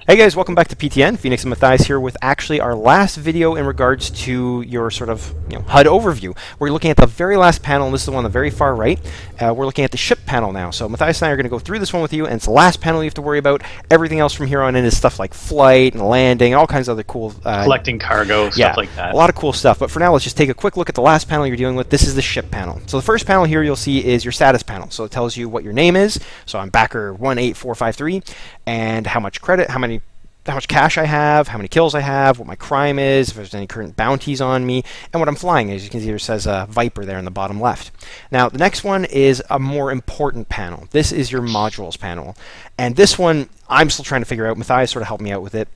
Hey guys, welcome back to PTN. Fenix and Matthais here with actually our last video in regards to your sort of HUD overview. We're looking at the very last panel, and this is the one on the very far right. We're looking at the ship panel now. So Matthais and I are going to go through this one with you, and it's the last panel you have to worry about. Everything else from here on in is stuff like flight and landing, all kinds of other cool... collecting cargo, stuff like that. A lot of cool stuff. But for now, let's just take a quick look at the last panel you're dealing with. This is the ship panel. So the first panel here you'll see is your status panel. So it tells you what your name is. So I'm backer 18453, and how much credit, how much cash I have, how many kills I have, what my crime is, if there's any current bounties on me, and what I'm flying. As you can see, there says Viper there in the bottom left. Now, the next one is a more important panel. This is your modules panel. And this one, I'm still trying to figure out. Matthais sort of helped me out with it.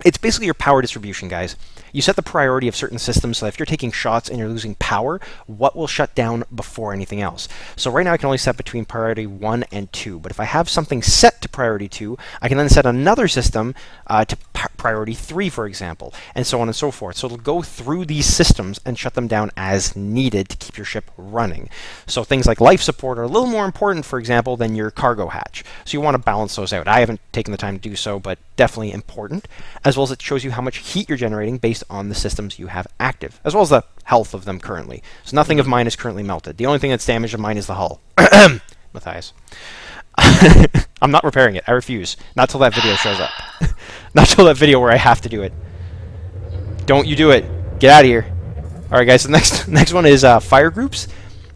It's basically your power distribution, guys. You set the priority of certain systems, so if you're taking shots and you're losing power, what will shut down before anything else? So right now I can only set between priority 1 and 2, but if I have something set to priority 2, I can then set another system to priority 3, for example, and so on and so forth. So it'll go through these systems and shut them down as needed to keep your ship running. So things like life support are a little more important, for example, than your cargo hatch. So you want to balance those out. I haven't taken the time to do so, but definitely important, as well as it shows you how much heat you're generating based on the systems you have active, as well as the health of them currently. So nothing of mine is currently melted. The only thing that's damaged of mine is the hull. Matthais. I'm not repairing it. I refuse. Not till that video shows up. Not till that video where I have to do it. Don't you do it. Get out of here. Alright guys, the next one is fire groups.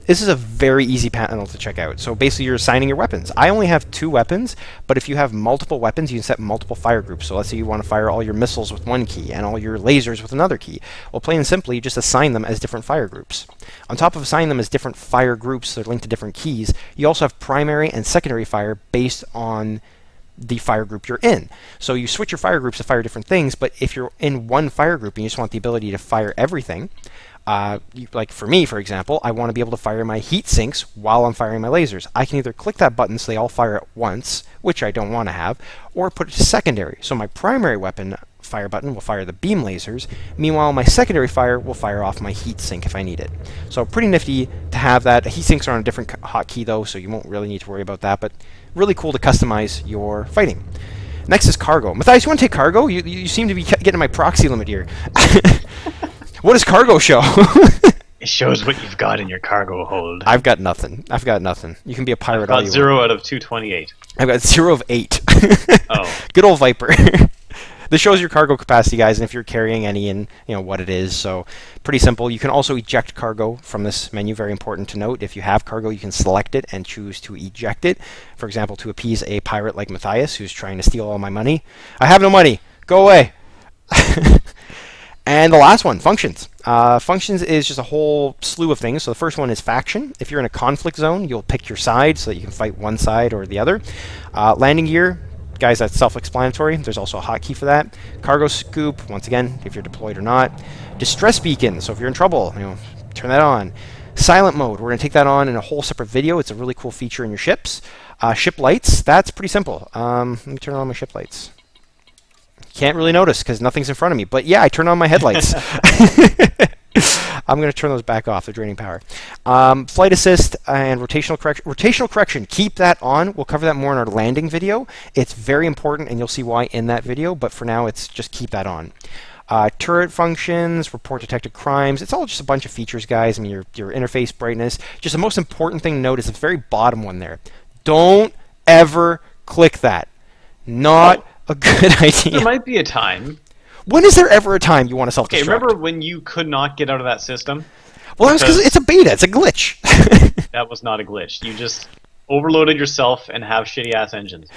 This is a very easy panel to check out. So basically you're assigning your weapons. I only have 2 weapons, but if you have multiple weapons, you can set multiple fire groups. So let's say you want to fire all your missiles with one key and all your lasers with another key. Well, plain and simply, you just assign them as different fire groups. On top of assigning them as different fire groups that are linked to different keys, you also have primary and secondary fire based on the fire group you're in. So you switch your fire groups to fire different things, but if you're in one fire group and you just want the ability to fire everything, like for me, for example, I want to be able to fire my heat sinks while I'm firing my lasers. I can either click that button so they all fire at once, which I don't want to have, or put it to secondary. So my primary weapon fire button will fire the beam lasers, meanwhile my secondary fire will fire off my heat sink if I need it. So pretty nifty to have that. Heat sinks are on a different hotkey though, so you won't really need to worry about that, but really cool to customize your fighting. Next is cargo. Matthais, you want to take cargo? You seem to be getting my proxy limit here. What does cargo show? It shows what you've got in your cargo hold. I've got nothing. I've got nothing. You can be a pirate all you want. 0 out of 228. I've got 0 of 8. Oh. Good old Viper. This shows your cargo capacity, guys, and if you're carrying any and what it is. So pretty simple. You can also eject cargo from this menu. Very important to note. If you have cargo, you can select it and choose to eject it. For example, to appease a pirate like Matthais, who's trying to steal all my money. I have no money. Go away. And the last one, functions. Functions is just a whole slew of things. So the first one is faction. If you're in a conflict zone, you'll pick your side so that you can fight one side or the other. Landing gear, guys, that's self-explanatory. There's also a hotkey for that. Cargo scoop, once again, if you're deployed or not. Distress beacon, so if you're in trouble, turn that on. Silent mode, we're going to take that on in a whole separate video. It's a really cool feature in your ships. Ship lights, that's pretty simple. Let me turn on my ship lights. Can't really notice because nothing's in front of me, but yeah, I turn on my headlights. I'm going to turn those back off. They're draining power. Flight assist and rotational correction. Rotational correction, keep that on. We'll cover that more in our landing video. It's very important, and you'll see why in that video, but for now, it's just keep that on. Turret functions, report detected crimes. It's all just a bunch of features, guys. I mean, your interface brightness. Just the most important thing to note is the very bottom one there. Don't ever click that. Not a good idea. There might be a time. When is there ever a time you want to self-destruct? Okay, remember when you could not get out of that system? Well, that was because it's a beta. It's a glitch. That was not a glitch. You just overloaded yourself and have shitty-ass engines.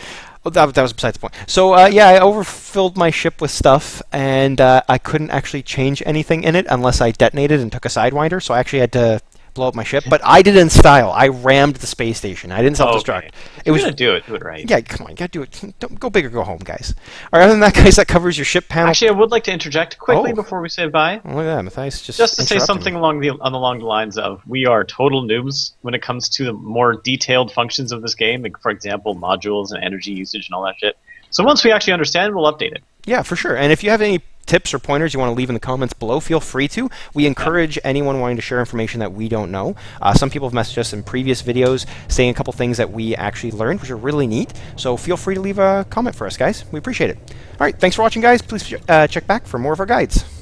Well, that was besides the point. So, yeah, I overfilled my ship with stuff, and I couldn't actually change anything in it unless I detonated and took a Sidewinder, so I actually had to blow up my ship, but I did it in style. I rammed the space station. I didn't self-destruct. Okay. It was gonna do it right. Yeah, come on, you gotta do it. Don't go big or go home, guys. All right, other than that, guys, that covers your ship panel. Actually, I would like to interject quickly before we say bye. Oh, look at that, Matthais just to say something along the lines of we are total noobs when it comes to the more detailed functions of this game, like, for example, modules and energy usage and all that shit. So once we actually understand, we'll update it. Yeah, for sure. And if you have any tips or pointers you want to leave in the comments below, feel free to. We encourage anyone wanting to share information that we don't know. Some people have messaged us in previous videos saying a couple things that we actually learned, which are really neat. So feel free to leave a comment for us, guys. We appreciate it. All right, thanks for watching, guys. Please check back for more of our guides.